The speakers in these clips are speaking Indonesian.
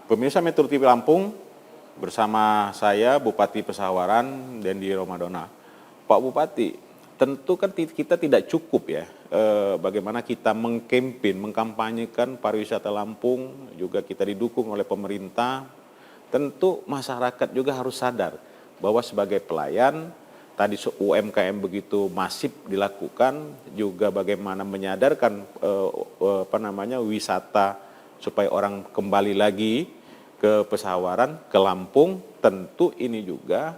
Pemirsa Metro TV Lampung, bersama saya Bupati Pesawaran Dendi Romadona. Pak Bupati, tentu kan kita tidak cukup ya, bagaimana kita mengkampanyekan pariwisata Lampung, juga kita didukung oleh pemerintah. Tentu masyarakat juga harus sadar bahwa sebagai pelayan, tadi UMKM begitu masif dilakukan, juga bagaimana menyadarkan wisata supaya orang kembali lagi ke Pesawaran, ke Lampung. Tentu ini juga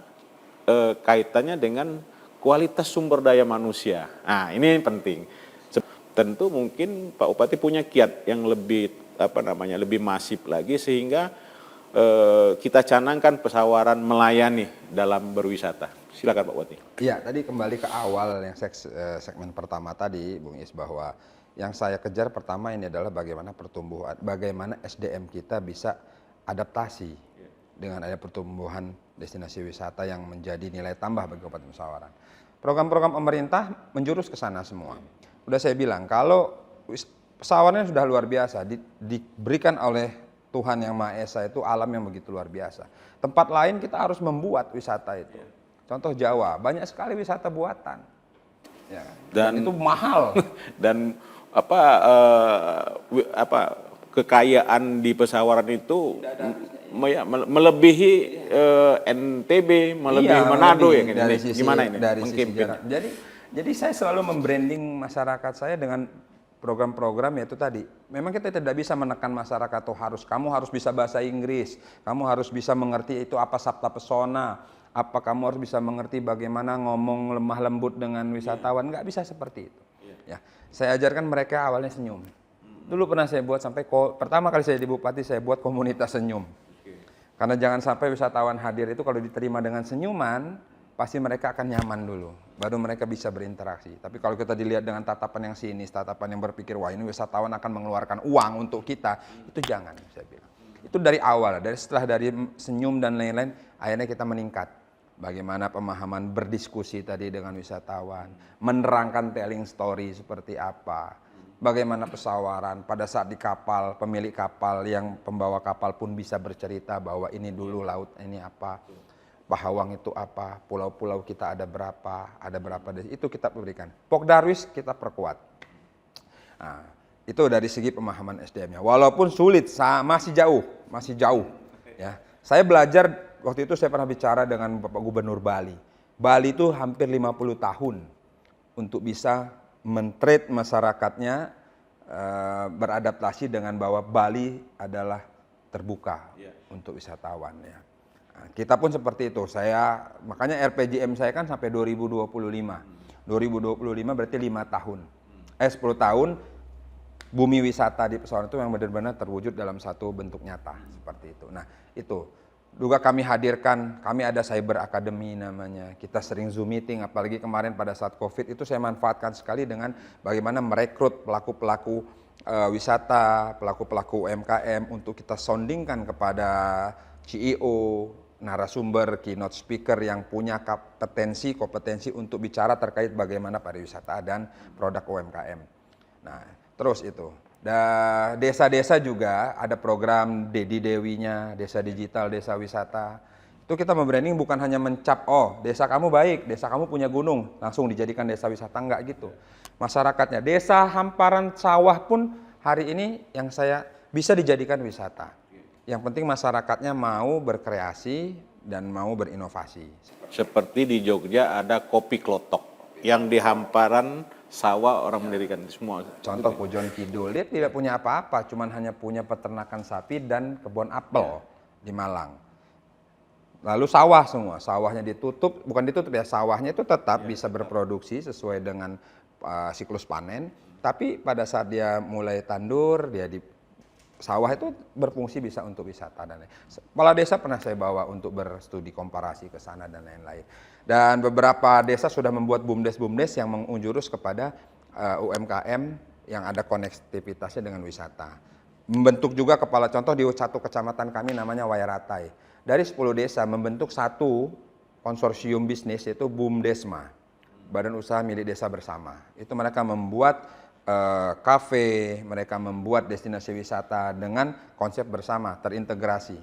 kaitannya dengan kualitas sumber daya manusia. Nah, ini penting. Tentu mungkin Pak Bupati punya kiat yang lebih lebih masif lagi, sehingga kita canangkan Pesawaran melayani dalam berwisata. Silakan Pak Bupati. Iya, tadi kembali ke awal yang segmen pertama tadi, Bung Is, bahwa yang saya kejar pertama ini adalah bagaimana pertumbuhan, bagaimana SDM kita bisa adaptasi dengan ada pertumbuhan destinasi wisata yang menjadi nilai tambah bagi Kabupaten Pesawaran. Program-program pemerintah menjurus ke sana semua. Udah saya bilang, kalau Pesawaran sudah luar biasa, diberikan oleh Tuhan Yang Maha Esa itu alam yang begitu luar biasa. Tempat lain kita harus membuat wisata itu. Contoh Jawa, banyak sekali wisata buatan. Ya, dan itu mahal. Dan kekayaan di Pesawaran itu melebihi NTB, melebihi Manado ya. Dari sisi, gimana ini? Dari sisi jarak. Jadi saya selalu membranding masyarakat saya dengan program-program yaitu tadi. Memang kita tidak bisa menekan masyarakat tuh kamu harus bisa bahasa Inggris, kamu harus bisa mengerti itu apa sabta pesona, apa kamu harus bisa mengerti bagaimana ngomong lemah lembut dengan wisatawan. Nggak bisa seperti itu. Ya, saya ajarkan mereka awalnya senyum. Dulu pernah saya buat pertama kali saya di Bupati, saya buat komunitas senyum. Karena jangan sampai wisatawan hadir itu kalau diterima dengan senyuman, pasti mereka akan nyaman dulu. Baru mereka bisa berinteraksi. Tapi kalau kita dilihat dengan tatapan yang sinis, tatapan yang berpikir, wah ini wisatawan akan mengeluarkan uang untuk kita, itu jangan, saya bilang. Itu dari awal, setelah dari senyum dan lain-lain, akhirnya kita meningkat. Bagaimana pemahaman berdiskusi tadi dengan wisatawan, menerangkan telling story seperti apa, bagaimana Pesawaran pada saat di kapal, pemilik kapal yang pembawa kapal pun bisa bercerita bahwa ini dulu laut ini apa, Pahawang itu apa, pulau-pulau kita ada berapa itu kita berikan. Pok Darwis kita perkuat. Nah, itu dari segi pemahaman SDM-nya. Walaupun sulit, masih jauh. Ya, saya belajar. Waktu itu saya pernah bicara dengan Bapak Gubernur Bali. Bali itu hampir 50 tahun untuk bisa men-trade masyarakatnya beradaptasi dengan bahwa Bali adalah terbuka untuk wisatawan. Ya. Nah, kita pun seperti itu. Makanya RPJM saya kan sampai 2025. 2025 berarti 5 tahun. 10 tahun bumi wisata di Pesawaran itu yang benar-benar terwujud dalam satu bentuk nyata seperti itu. Nah, itu. Juga kami hadirkan, kami ada Cyber Academy namanya. Kita sering Zoom meeting, apalagi kemarin pada saat COVID itu saya manfaatkan sekali dengan bagaimana merekrut pelaku-pelaku wisata, pelaku-pelaku UMKM untuk kita soundingkan kepada CEO, narasumber, keynote speaker yang punya kompetensi untuk bicara terkait bagaimana pariwisata dan produk UMKM. Nah, terus itu. Desa-desa juga ada program Dedi Dewinya, desa digital, desa wisata. Itu kita membranding bukan hanya mencap, desa kamu baik, desa kamu punya gunung, langsung dijadikan desa wisata, enggak gitu. Masyarakatnya, desa hamparan sawah pun hari ini yang saya bisa dijadikan wisata. Yang penting masyarakatnya mau berkreasi dan mau berinovasi. Seperti di Jogja ada kopi klotok yang di hamparan sawah orang mendirikan semua. Contoh Pujon Kidul, dia tidak punya apa-apa, cuman hanya punya peternakan sapi dan kebun apel di Malang. Lalu sawah semua, sawahnya ditutup, bukan ditutup ya, sawahnya itu tetap bisa berproduksi sesuai dengan siklus panen, tapi pada saat dia mulai tandur, sawah itu berfungsi bisa untuk wisata dan lain. Kepala desa pernah saya bawa untuk berstudi komparasi ke sana dan lain-lain. Dan beberapa desa sudah membuat BUMDes yang menjurus kepada UMKM yang ada konektivitasnya dengan wisata. Membentuk juga kepala contoh di satu kecamatan kami namanya Wairatai. Dari 10 desa membentuk satu konsorsium bisnis yaitu BUMDesma, Badan Usaha Milik Desa Bersama. Itu mereka membuat kafe, mereka membuat destinasi wisata dengan konsep bersama, terintegrasi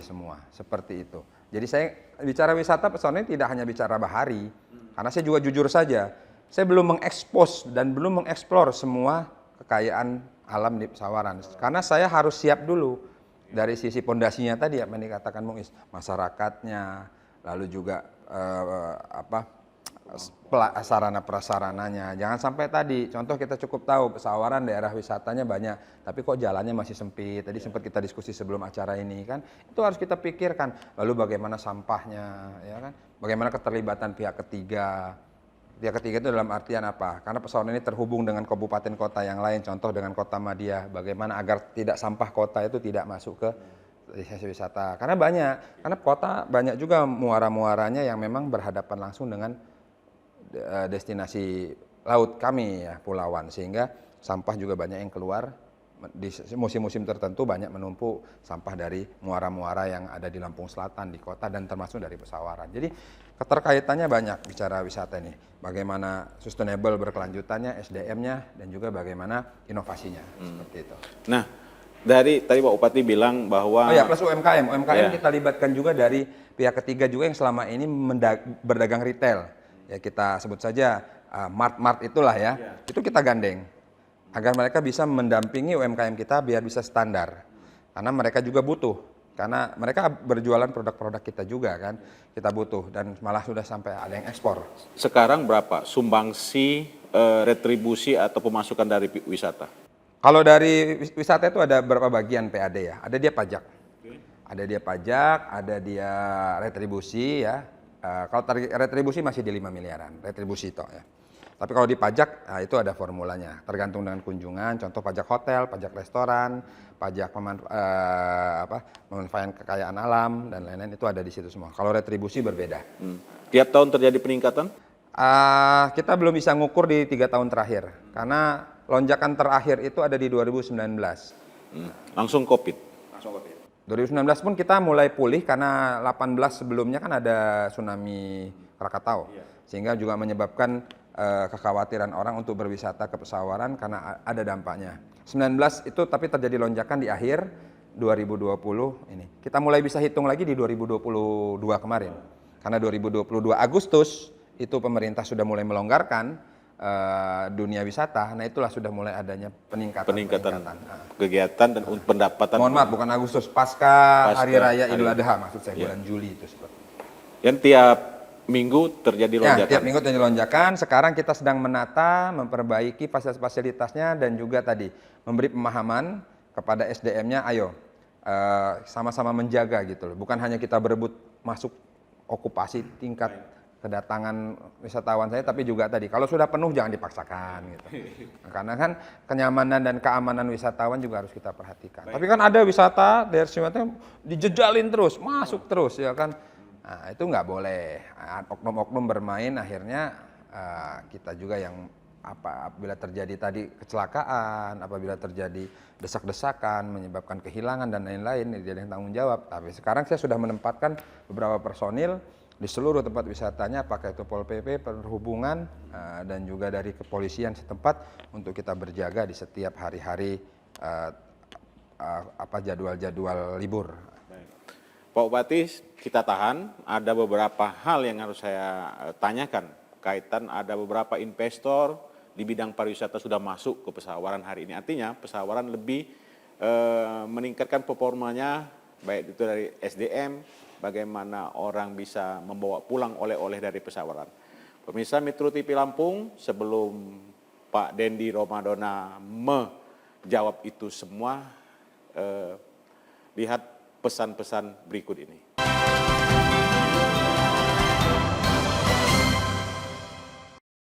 semua, seperti itu. Jadi saya bicara wisata personil tidak hanya bicara bahari, karena saya juga jujur saja, saya belum mengekspos dan belum mengeksplor semua kekayaan alam di Pesawaran. Karena saya harus siap dulu dari sisi pondasinya tadi apa yang dikatakan Bung Is, masyarakatnya, lalu juga sarana prasarananya. Jangan sampai tadi, contoh kita cukup tahu Pesawaran daerah wisatanya banyak, tapi kok jalannya masih sempit. Tadi sempat kita diskusi sebelum acara ini kan, itu harus kita pikirkan. Lalu bagaimana sampahnya, ya kan? Bagaimana keterlibatan pihak ketiga. Pihak ketiga itu dalam artian apa? Karena Pesawaran ini terhubung dengan kabupaten kota yang lain, contoh dengan Kota Madia. Bagaimana agar tidak sampah kota itu tidak masuk ke destinasi wisata. Karena kota banyak juga muara-muaranya yang memang berhadapan langsung dengan destinasi laut kami ya, pulauan, sehingga sampah juga banyak yang keluar di musim-musim tertentu, banyak menumpuk sampah dari muara-muara yang ada di Lampung Selatan, di kota, dan termasuk dari Pesawaran. Jadi keterkaitannya banyak bicara wisata ini, bagaimana sustainable berkelanjutannya, SDM-nya, dan juga bagaimana inovasinya, seperti itu. Nah, dari tadi Pak Bupati bilang bahwa Plus UMKM kita libatkan juga dari pihak ketiga juga yang selama ini berdagang retail. Ya kita sebut saja mart-mart itulah ya, itu kita gandeng agar mereka bisa mendampingi UMKM kita biar bisa standar, karena mereka juga butuh, karena mereka berjualan produk-produk kita juga kan, kita butuh, dan malah sudah sampai ada yang ekspor. sekarang berapa sumbangsi retribusi atau pemasukan dari wisata? Kalau dari wisata itu ada berapa bagian PAD ya, ada dia pajak, ada dia retribusi ya. Kalau retribusi masih di 5 miliaran, retribusi toh ya. Tapi kalau di pajak, itu ada formulanya, tergantung dengan kunjungan, contoh pajak hotel, pajak restoran, pajak pemanfaatan kekayaan alam, dan lain-lain, itu ada di situ semua. Kalau retribusi berbeda. Tiap tahun terjadi peningkatan? Kita belum bisa ngukur di 3 tahun terakhir, karena lonjakan terakhir itu ada di 2019. Langsung COVID? 2019 pun kita mulai pulih karena 18 sebelumnya kan ada tsunami Krakatau, sehingga juga menyebabkan kekhawatiran orang untuk berwisata ke Pesawaran karena ada dampaknya. 19 itu tapi terjadi lonjakan di akhir 2020 ini. Kita mulai bisa hitung lagi di 2022 kemarin, karena 2022 Agustus itu pemerintah sudah mulai melonggarkan dunia wisata, nah itulah sudah mulai adanya peningkatan. Kegiatan dan pendapatan. Mohon maaf, bukan Agustus, pasca Hari Raya Idul Adha maksud saya, bulan Juli itu seperti. Yang tiap minggu terjadi lonjakan. Ya, tiap minggu terjadi lonjakan. Sekarang kita sedang menata, memperbaiki fasilitas-fasilitasnya, dan juga tadi memberi pemahaman kepada SDM-nya, ayo sama-sama menjaga gitu loh. Bukan hanya kita berebut masuk okupasi tingkat kedatangan wisatawan saya, tapi juga tadi kalau sudah penuh jangan dipaksakan gitu. Nah, karena kan kenyamanan dan keamanan wisatawan juga harus kita perhatikan. Tapi kan ada wisata dari sifatnya dijejalin terus, masuk terus ya kan. Nah, itu nggak boleh. Oknum-oknum bermain, akhirnya kita juga yang apabila terjadi tadi kecelakaan, apabila terjadi desak-desakan, menyebabkan kehilangan dan lain-lain, tidak ada yang tanggung jawab. Tapi sekarang saya sudah menempatkan beberapa personil di seluruh tempat wisatanya, apakah itu Pol PP, Perhubungan, dan juga dari kepolisian setempat untuk kita berjaga di setiap hari-hari jadwal-jadwal libur. Pak Bupati, kita tahan. Ada beberapa hal yang harus saya tanyakan. Kaitan ada beberapa investor di bidang pariwisata sudah masuk ke Pesawaran hari ini. Artinya Pesawaran lebih meningkatkan performanya, baik itu dari SDM, bagaimana orang bisa membawa pulang oleh-oleh dari Pesawaran. Pemirsa Metro TV Lampung, sebelum Pak Dendi Romadona menjawab itu semua, lihat pesan-pesan berikut ini.